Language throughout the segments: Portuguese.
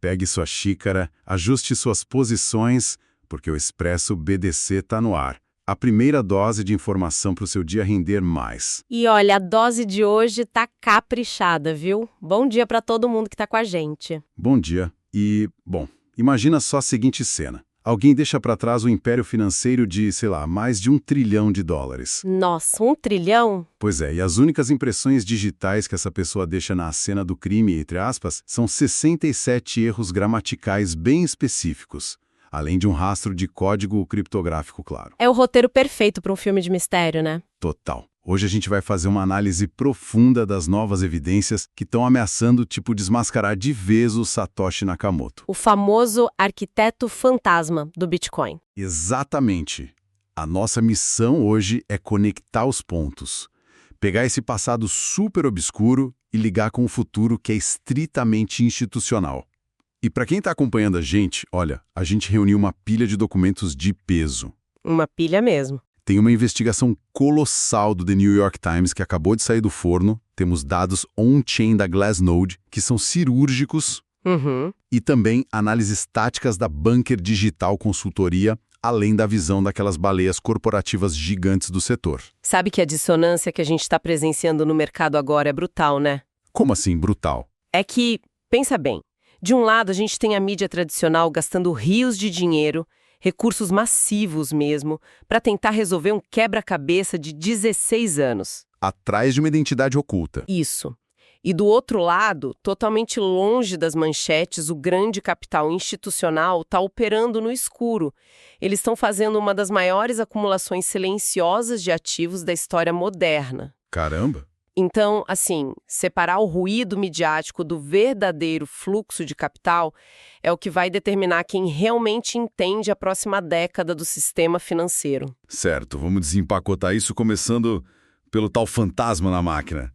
Pegue sua xícara, ajuste suas posições, porque o Expresso BDC está no ar. A primeira dose de informação para o seu dia render mais. E olha, a dose de hoje tá caprichada, viu? Bom dia para todo mundo que tá com a gente. Bom dia. E, bom, imagina só a seguinte cena. Alguém deixa para trás o império financeiro de, sei lá, mais de $1 trilhão. Nossa, 1 trilhão? Pois é, e as únicas impressões digitais que essa pessoa deixa na cena do crime, entre aspas, são 67 erros gramaticais bem específicos. Além de um rastro de código criptográfico, claro. É o roteiro perfeito para um filme de mistério, né? Total. Hoje a gente vai fazer uma análise profunda das novas evidências que estão ameaçando, desmascarar de vez o Satoshi Nakamoto. O famoso arquiteto fantasma do Bitcoin. Exatamente. A nossa missão hoje é conectar os pontos. Pegar esse passado super obscuro e ligar com o futuro que é estritamente institucional. E para quem está acompanhando a gente, olha, a gente reuniu uma pilha de documentos de peso. Uma pilha mesmo. Tem uma investigação colossal do The New York Times que acabou de sair do forno. Temos dados on-chain da Glassnode, que são cirúrgicos. E também análises táticas da Bunker Digital Consultoria, além da visão daquelas baleias corporativas gigantes do setor. Sabe que a dissonância que a gente está presenciando no mercado agora é brutal, né? Como assim, brutal? É que, pensa bem, de um lado a gente tem a mídia tradicional gastando rios de dinheiro, recursos massivos mesmo, para tentar resolver um quebra-cabeça de 16 anos. Atrás de uma identidade oculta. Isso. E do outro lado, totalmente longe das manchetes, o grande capital institucional está operando no escuro. Eles estão fazendo uma das maiores acumulações silenciosas de ativos da história moderna. Caramba! Então, assim, separar o ruído midiático do verdadeiro fluxo de capital é o que vai determinar quem realmente entende a próxima década do sistema financeiro. Certo, vamos desempacotar isso começando pelo tal fantasma na máquina.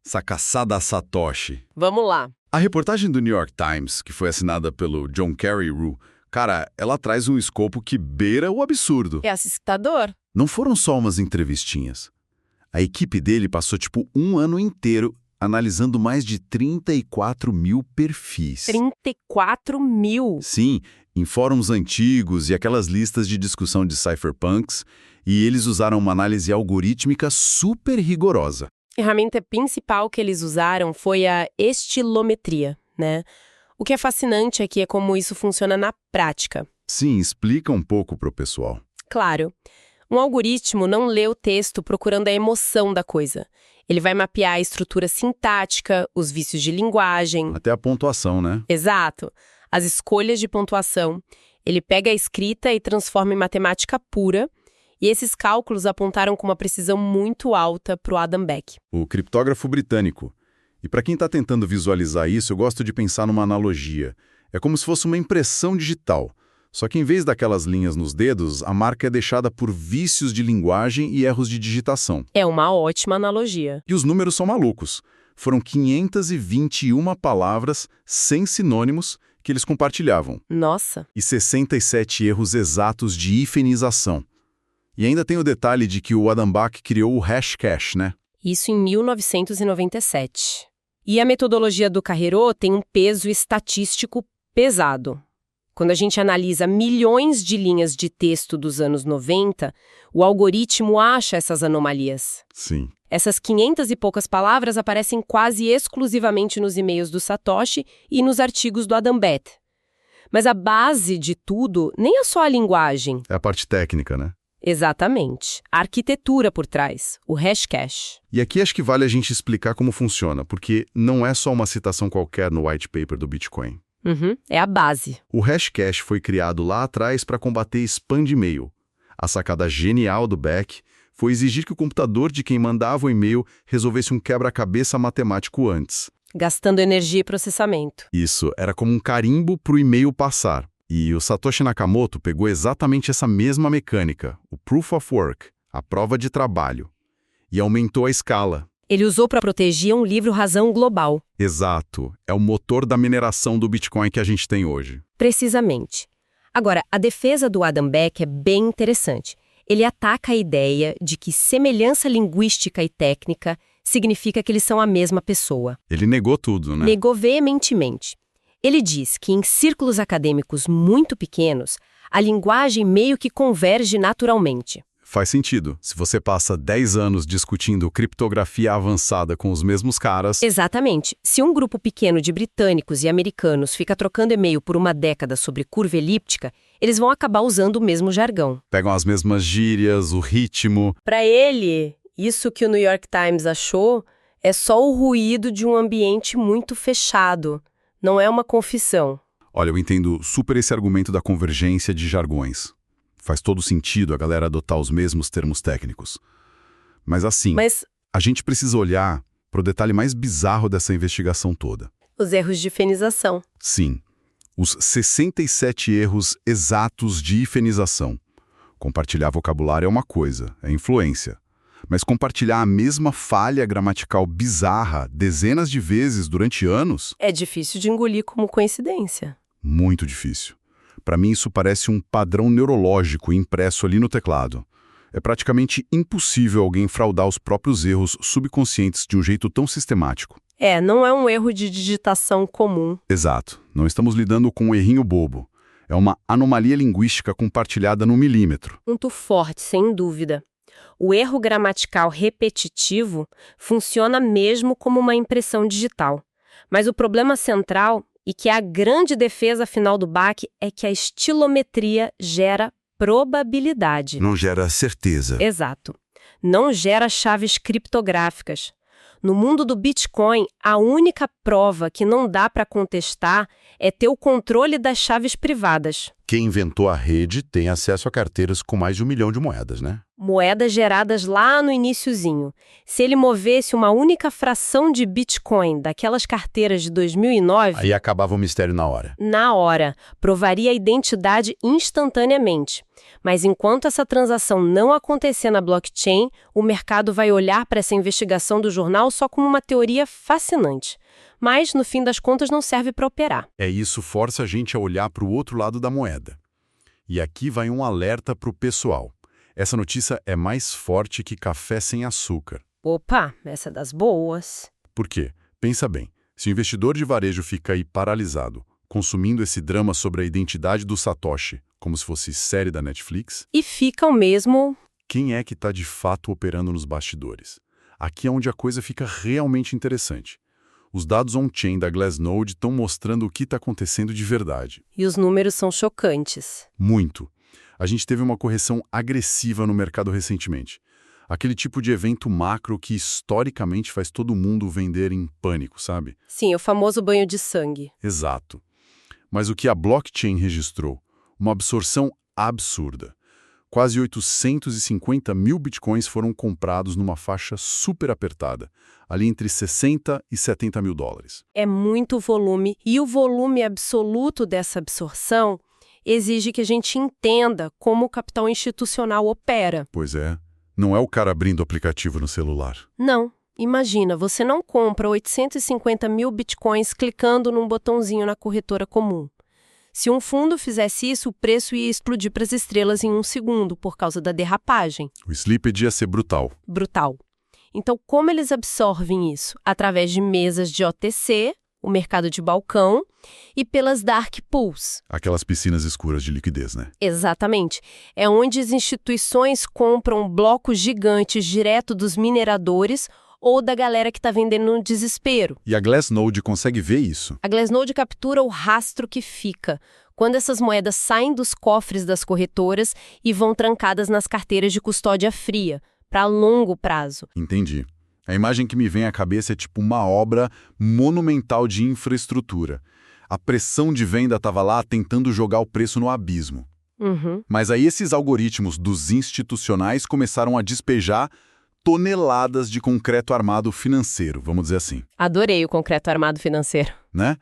Essa caçada a Satoshi. Vamos lá. A reportagem do New York Times, que foi assinada pelo John Carreyrou, cara, ela traz um escopo que beira o absurdo. É assustador. Não foram só umas entrevistinhas. A equipe dele passou, um ano inteiro analisando mais de 34 mil perfis. 34 mil? Sim, em fóruns antigos e aquelas listas de discussão de cypherpunks, e eles usaram uma análise algorítmica super rigorosa. A ferramenta principal que eles usaram foi a estilometria, né? O que é fascinante aqui é como isso funciona na prática. Sim, explica um pouco pro pessoal. Claro. Um algoritmo não lê o texto procurando a emoção da coisa. Ele vai mapear a estrutura sintática, os vícios de linguagem. Até a pontuação, né? Exato. As escolhas de pontuação. Ele pega a escrita e transforma em matemática pura. E esses cálculos apontaram com uma precisão muito alta para o Adam Back. O criptógrafo britânico. E para quem está tentando visualizar isso, eu gosto de pensar numa analogia. É como se fosse uma impressão digital. Só que em vez daquelas linhas nos dedos, a marca é deixada por vícios de linguagem e erros de digitação. É uma ótima analogia. E os números são malucos. Foram 521 palavras sem sinônimos que eles compartilhavam. Nossa! E 67 erros exatos de hifenização. E ainda tem o detalhe de que o Adam Back criou o Hashcash, né? Isso em 1997. E a metodologia do Carreyrou tem um peso estatístico pesado. Quando a gente analisa milhões de linhas de texto dos anos 90, o algoritmo acha essas anomalias. Sim. Essas 500 e poucas palavras aparecem quase exclusivamente nos e-mails do Satoshi e nos artigos do Adam Back. Mas a base de tudo nem é só a linguagem. É a parte técnica, né? Exatamente. A arquitetura por trás, o Hashcash. E aqui acho que vale a gente explicar como funciona, porque não é só uma citação qualquer no white paper do Bitcoin. É a base. O Hashcash foi criado lá atrás para combater spam de e-mail. A sacada genial do Beck foi exigir que o computador de quem mandava o e-mail resolvesse um quebra-cabeça matemático antes. Gastando energia e processamento. Isso, era como um carimbo para o e-mail passar. E o Satoshi Nakamoto pegou exatamente essa mesma mecânica, o Proof of Work, a prova de trabalho, e aumentou a escala. Ele usou para proteger um livro razão global. Exato. É o motor da mineração do Bitcoin que a gente tem hoje. Precisamente. Agora, a defesa do Adam Back é bem interessante. Ele ataca a ideia de que semelhança linguística e técnica significa que eles são a mesma pessoa. Ele negou tudo, né? Negou veementemente. Ele diz que em círculos acadêmicos muito pequenos, a linguagem meio que converge naturalmente. Faz sentido. Se você passa 10 anos discutindo criptografia avançada com os mesmos caras... Exatamente. Se um grupo pequeno de britânicos e americanos fica trocando e-mail por uma década sobre curva elíptica, eles vão acabar usando o mesmo jargão. Pegam as mesmas gírias, o ritmo... Para ele, isso que o New York Times achou é só o ruído de um ambiente muito fechado. Não é uma confissão. Olha, eu entendo super esse argumento da convergência de jargões. Faz todo sentido a galera adotar os mesmos termos técnicos. Mas assim, a gente precisa olhar para o detalhe mais bizarro dessa investigação toda. Os erros de hifenização. Sim, os 67 erros exatos de hifenização. Compartilhar vocabulário é uma coisa, é influência. Mas compartilhar a mesma falha gramatical bizarra dezenas de vezes durante anos... É difícil de engolir como coincidência. Muito difícil. Para mim, isso parece um padrão neurológico impresso ali no teclado. É praticamente impossível alguém fraudar os próprios erros subconscientes de um jeito tão sistemático. Não é um erro de digitação comum. Exato. Não estamos lidando com um errinho bobo. É uma anomalia linguística compartilhada no milímetro. Ponto forte, sem dúvida. O erro gramatical repetitivo funciona mesmo como uma impressão digital. Mas o problema central, e que é a grande defesa final do BAC, é que a estilometria gera probabilidade. Não gera certeza. Exato. Não gera chaves criptográficas. No mundo do Bitcoin, a única prova que não dá para contestar é ter o controle das chaves privadas. Quem inventou a rede tem acesso a carteiras com mais de 1 milhão de moedas, né? Moedas geradas lá no iniciozinho. Se ele movesse uma única fração de Bitcoin daquelas carteiras de 2009... Aí acabava o mistério na hora. Na hora. Provaria a identidade instantaneamente. Mas enquanto essa transação não acontecer na blockchain, o mercado vai olhar para essa investigação do jornal só como uma teoria fascinante. Mas, no fim das contas, não serve para operar. Isso força a gente a olhar para o outro lado da moeda. E aqui vai um alerta para o pessoal. Essa notícia é mais forte que café sem açúcar. Opa, essa é das boas. Por quê? Pensa bem, se o investidor de varejo fica aí paralisado, consumindo esse drama sobre a identidade do Satoshi, como se fosse série da Netflix... E fica o mesmo... Quem é que está de fato operando nos bastidores? Aqui é onde a coisa fica realmente interessante. Os dados on-chain da Glassnode estão mostrando o que está acontecendo de verdade. E os números são chocantes. Muito. A gente teve uma correção agressiva no mercado recentemente. Aquele tipo de evento macro que historicamente faz todo mundo vender em pânico, sabe? Sim, o famoso banho de sangue. Exato. Mas o que a blockchain registrou? Uma absorção absurda. Quase 850 mil bitcoins foram comprados numa faixa super apertada, ali entre 60 e 70 mil dólares. É muito volume, e o volume absoluto dessa absorção exige que a gente entenda como o capital institucional opera. Pois é. Não é o cara abrindo o aplicativo no celular. Não. Imagina, você não compra 850 mil bitcoins clicando num botãozinho na corretora comum. Se um fundo fizesse isso, o preço ia explodir para as estrelas em 1 segundo, por causa da derrapagem. O slippage ia ser brutal. Brutal. Então, como eles absorvem isso? Através de mesas de OTC, o mercado de balcão, e pelas dark pools. Aquelas piscinas escuras de liquidez, né? Exatamente. É onde as instituições compram blocos gigantes direto dos mineradores ou da galera que está vendendo no desespero. E a Glassnode consegue ver isso? A Glassnode captura o rastro que fica quando essas moedas saem dos cofres das corretoras e vão trancadas nas carteiras de custódia fria, para longo prazo. Entendi. A imagem que me vem à cabeça é tipo uma obra monumental de infraestrutura. A pressão de venda estava lá tentando jogar o preço no abismo. Uhum. Mas aí esses algoritmos dos institucionais começaram a despejar toneladas de concreto armado financeiro, vamos dizer assim. Adorei o concreto armado financeiro. Né?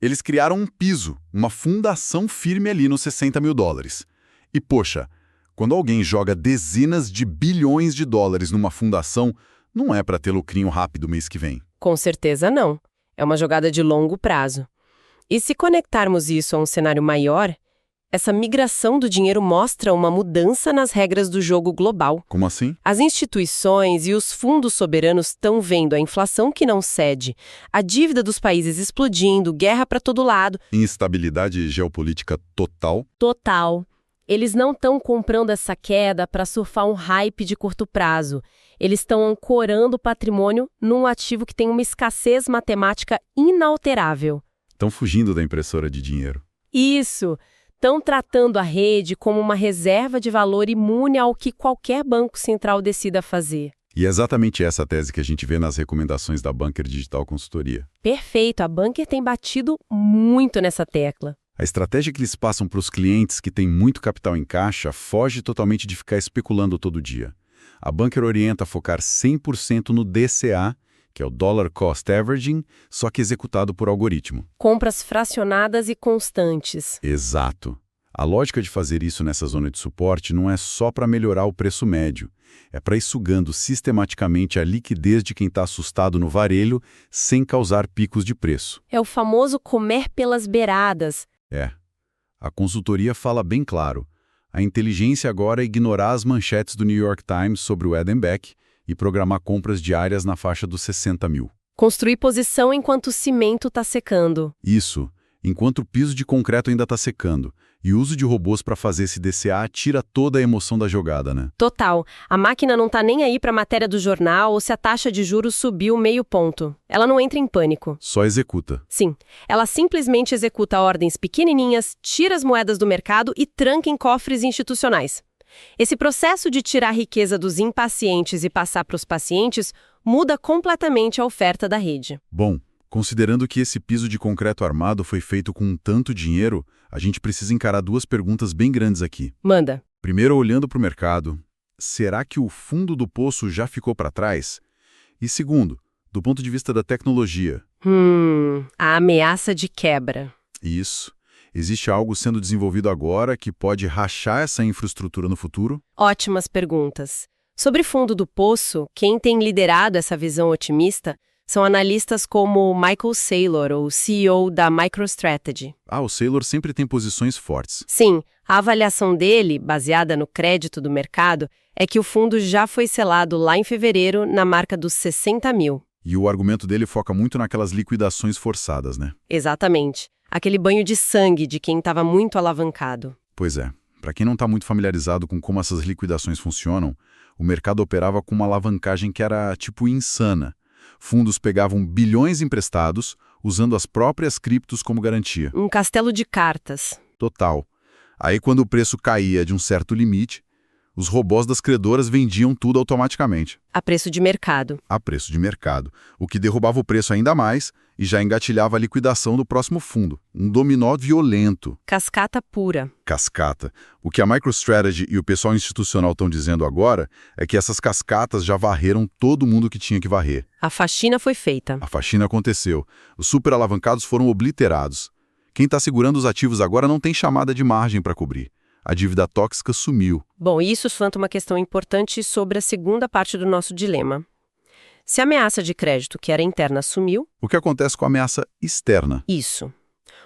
Eles criaram um piso, uma fundação firme ali nos 60 mil dólares. E, poxa, quando alguém joga dezenas de bilhões de dólares numa fundação, não é para ter lucrinho rápido mês que vem. Com certeza não. É uma jogada de longo prazo. E se conectarmos isso a um cenário maior, Essa migração do dinheiro mostra uma mudança nas regras do jogo global. Como assim? As instituições e os fundos soberanos estão vendo a inflação que não cede, a dívida dos países explodindo, guerra para todo lado. Instabilidade geopolítica total? Total. Eles não estão comprando essa queda para surfar um hype de curto prazo. Eles estão ancorando o patrimônio num ativo que tem uma escassez matemática inalterável. Estão fugindo da impressora de dinheiro. Isso. Estão tratando a rede como uma reserva de valor imune ao que qualquer banco central decida fazer. E é exatamente essa tese que a gente vê nas recomendações da Bunker Digital Consultoria. Perfeito, a Bunker tem batido muito nessa tecla. A estratégia que eles passam para os clientes que têm muito capital em caixa foge totalmente de ficar especulando todo dia. A Bunker orienta a focar 100% no DCA, que é o Dollar Cost Averaging, só que executado por algoritmo. Compras fracionadas e constantes. Exato. A lógica de fazer isso nessa zona de suporte não é só para melhorar o preço médio, é para ir sugando sistematicamente a liquidez de quem está assustado no varejo sem causar picos de preço. É o famoso comer pelas beiradas. É. A consultoria fala bem claro. A inteligência agora é ignorar as manchetes do New York Times sobre o Ed Beck e programar compras diárias na faixa dos 60 mil. Construir posição enquanto o cimento está secando. Isso, enquanto o piso de concreto ainda está secando. E o uso de robôs para fazer esse DCA tira toda a emoção da jogada, né? Total. A máquina não está nem aí para a matéria do jornal ou se a taxa de juros subiu meio ponto. Ela não entra em pânico. Só executa. Sim. Ela simplesmente executa ordens pequenininhas, tira as moedas do mercado e tranca em cofres institucionais. Esse processo de tirar a riqueza dos impacientes e passar para os pacientes muda completamente a oferta da rede. Bom, considerando que esse piso de concreto armado foi feito com tanto dinheiro, a gente precisa encarar duas perguntas bem grandes aqui. Manda. Primeiro, olhando para o mercado, será que o fundo do poço já ficou para trás? E segundo, do ponto de vista da tecnologia. A ameaça de quebra. Isso. Existe algo sendo desenvolvido agora que pode rachar essa infraestrutura no futuro? Ótimas perguntas. Sobre fundo do poço, quem tem liderado essa visão otimista são analistas como Michael Saylor, o CEO da MicroStrategy. O Saylor sempre tem posições fortes. Sim, a avaliação dele, baseada no crédito do mercado, é que o fundo já foi selado lá em fevereiro na marca dos 60 mil. E o argumento dele foca muito naquelas liquidações forçadas, né? Exatamente. Aquele banho de sangue de quem estava muito alavancado. Pois é. Para quem não está muito familiarizado com como essas liquidações funcionam, o mercado operava com uma alavancagem que era, insana. Fundos pegavam bilhões emprestados, usando as próprias criptos como garantia. Um castelo de cartas. Total. Aí, quando o preço caía de um certo limite, os robôs das credoras vendiam tudo automaticamente. A preço de mercado. A preço de mercado, o que derrubava o preço ainda mais e já engatilhava a liquidação do próximo fundo. Um dominó violento. Cascata pura. Cascata. O que a MicroStrategy e o pessoal institucional estão dizendo agora é que essas cascatas já varreram todo mundo que tinha que varrer. A faxina foi feita. A faxina aconteceu. Os superalavancados foram obliterados. Quem está segurando os ativos agora não tem chamada de margem para cobrir. A dívida tóxica sumiu. Bom, isso levanta uma questão importante sobre a segunda parte do nosso dilema. Se a ameaça de crédito, que era interna, sumiu... O que acontece com a ameaça externa? Isso.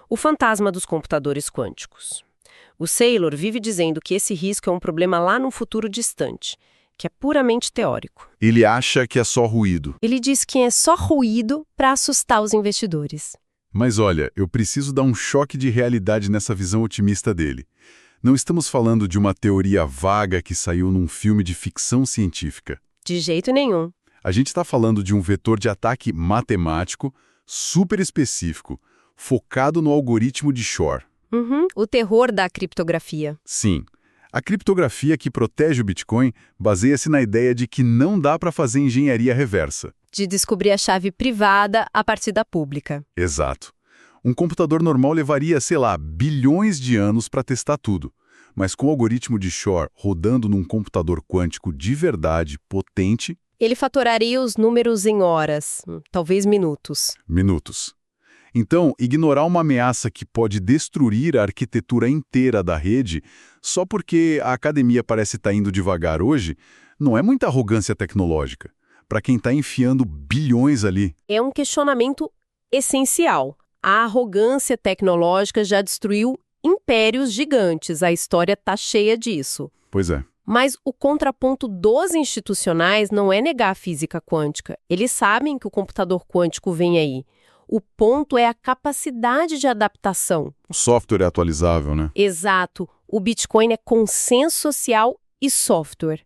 O fantasma dos computadores quânticos. O Saylor vive dizendo que esse risco é um problema lá no futuro distante, que é puramente teórico. Ele acha que é só ruído. Ele diz que é só ruído para assustar os investidores. Mas olha, eu preciso dar um choque de realidade nessa visão otimista dele. Não estamos falando de uma teoria vaga que saiu num filme de ficção científica. De jeito nenhum. A gente está falando de um vetor de ataque matemático, super específico, focado no algoritmo de Shor. O terror da criptografia. Sim. A criptografia que protege o Bitcoin baseia-se na ideia de que não dá para fazer engenharia reversa. De descobrir a chave privada a partir da pública. Exato. Um computador normal levaria, bilhões de anos para testar tudo. Mas com o algoritmo de Shor rodando num computador quântico de verdade, potente... Ele fatoraria os números em horas, talvez minutos. Minutos. Então, ignorar uma ameaça que pode destruir a arquitetura inteira da rede só porque a academia parece estar indo devagar hoje, não é muita arrogância tecnológica. Para quem está enfiando bilhões ali. É um questionamento essencial. A arrogância tecnológica já destruiu impérios gigantes, a história tá cheia disso. Pois é. Mas o contraponto dos institucionais não é negar a física quântica. Eles sabem que o computador quântico vem aí. O ponto é a capacidade de adaptação. O software é atualizável, né? Exato. O Bitcoin é consenso social e software.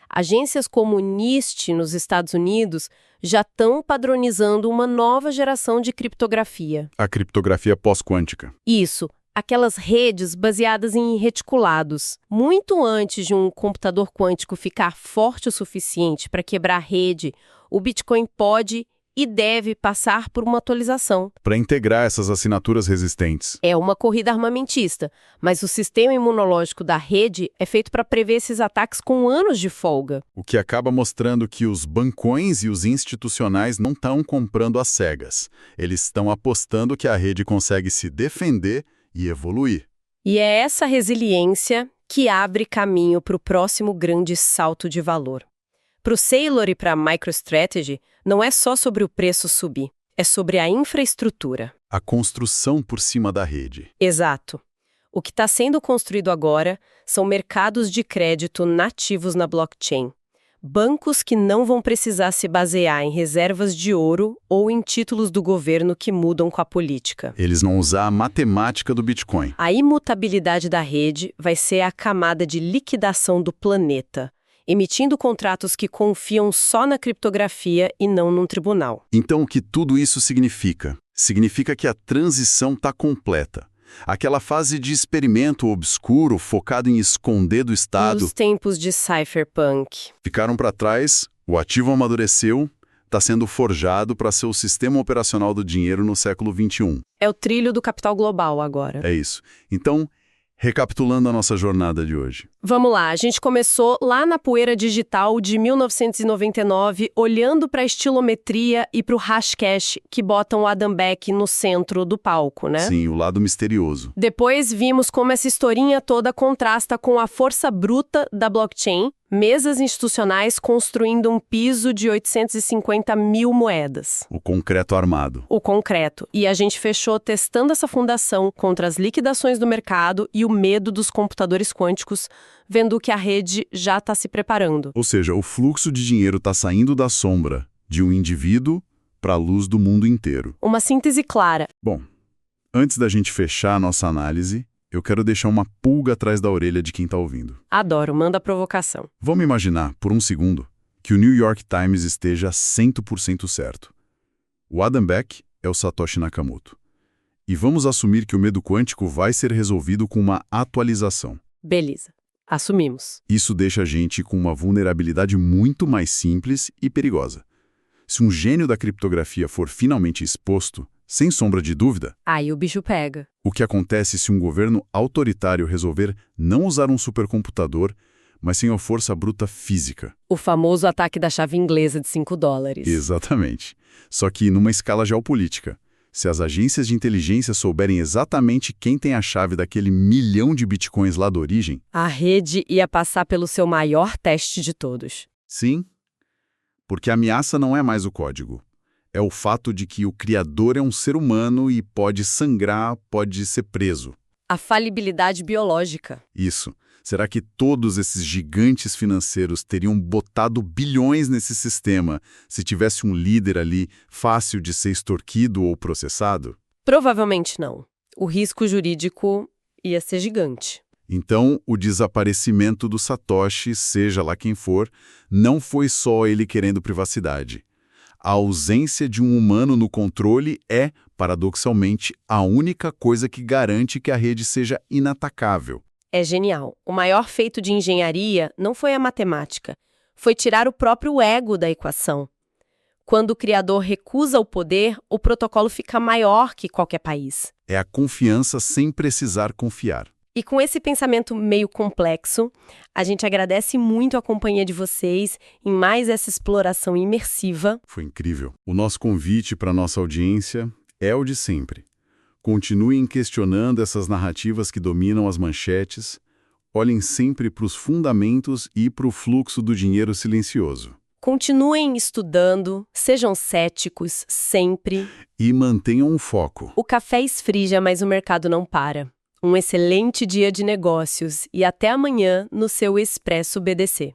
Agências como o NIST, nos Estados Unidos, já estão padronizando uma nova geração de criptografia. A criptografia pós-quântica. Isso. Aquelas redes baseadas em reticulados. Muito antes de um computador quântico ficar forte o suficiente para quebrar a rede, o Bitcoin pode e deve passar por uma atualização. Para integrar essas assinaturas resistentes. É uma corrida armamentista, mas o sistema imunológico da rede é feito para prever esses ataques com anos de folga. O que acaba mostrando que os bancões e os institucionais não estão comprando às cegas. Eles estão apostando que a rede consegue se defender e evoluir. E é essa resiliência que abre caminho para o próximo grande salto de valor. Para o Saylor e para a MicroStrategy, não é só sobre o preço subir, é sobre a infraestrutura. A construção por cima da rede. Exato. O que está sendo construído agora são mercados de crédito nativos na blockchain. Bancos que não vão precisar se basear em reservas de ouro ou em títulos do governo que mudam com a política. Eles vão usar a matemática do Bitcoin. A imutabilidade da rede vai ser a camada de liquidação do planeta, emitindo contratos que confiam só na criptografia e não num tribunal. Então, o que tudo isso significa? Significa que a transição está completa. Aquela fase de experimento obscuro focado em esconder do Estado. Nos tempos de cypherpunk. Ficaram para trás, o ativo amadureceu, está sendo forjado para ser o sistema operacional do dinheiro no século XXI. É o trilho do capital global agora. É isso. Então, recapitulando a nossa jornada de hoje. Vamos lá, a gente começou lá na poeira digital de 1999, olhando para a estilometria e para o hashcash que botam o Adam Back no centro do palco, né? Sim, o lado misterioso. Depois vimos como essa historinha toda contrasta com a força bruta da blockchain, mesas institucionais construindo um piso de 850 mil moedas. O concreto armado. O concreto. E a gente fechou testando essa fundação contra as liquidações do mercado e o medo dos computadores quânticos, vendo que a rede já está se preparando. Ou seja, o fluxo de dinheiro está saindo da sombra de um indivíduo para a luz do mundo inteiro. Uma síntese clara. Bom, antes da gente fechar a nossa análise, eu quero deixar uma pulga atrás da orelha de quem está ouvindo. Adoro, manda provocação. Vamos imaginar, por um segundo, que o New York Times esteja 100% certo. O Adam Back é o Satoshi Nakamoto. E vamos assumir que o medo quântico vai ser resolvido com uma atualização. Beleza, assumimos. Isso deixa a gente com uma vulnerabilidade muito mais simples e perigosa. Se um gênio da criptografia for finalmente exposto, sem sombra de dúvida, aí o bicho pega. O que acontece se um governo autoritário resolver não usar um supercomputador, mas sim a força bruta física? O famoso ataque da chave inglesa de $5. Exatamente. Só que numa escala geopolítica. Se as agências de inteligência souberem exatamente quem tem a chave daquele 1 milhão de bitcoins lá da origem... A rede ia passar pelo seu maior teste de todos. Sim, porque a ameaça não é mais o código. É o fato de que o criador é um ser humano e pode sangrar, pode ser preso. A falibilidade biológica. Isso. Será que todos esses gigantes financeiros teriam botado bilhões nesse sistema se tivesse um líder ali fácil de ser extorquido ou processado? Provavelmente não. O risco jurídico ia ser gigante. Então, o desaparecimento do Satoshi, seja lá quem for, não foi só ele querendo privacidade. A ausência de um humano no controle é, paradoxalmente, a única coisa que garante que a rede seja inatacável. É genial. O maior feito de engenharia não foi a matemática, foi tirar o próprio ego da equação. Quando o criador recusa o poder, o protocolo fica maior que qualquer país. É a confiança sem precisar confiar. E com esse pensamento meio complexo, a gente agradece muito a companhia de vocês em mais essa exploração imersiva. Foi incrível. O nosso convite para a nossa audiência é o de sempre. Continuem questionando essas narrativas que dominam as manchetes, olhem sempre para os fundamentos e para o fluxo do dinheiro silencioso. Continuem estudando, sejam céticos, sempre. E mantenham o foco. O café esfria, mas o mercado não para. Um excelente dia de negócios e até amanhã no seu Expresso BDC.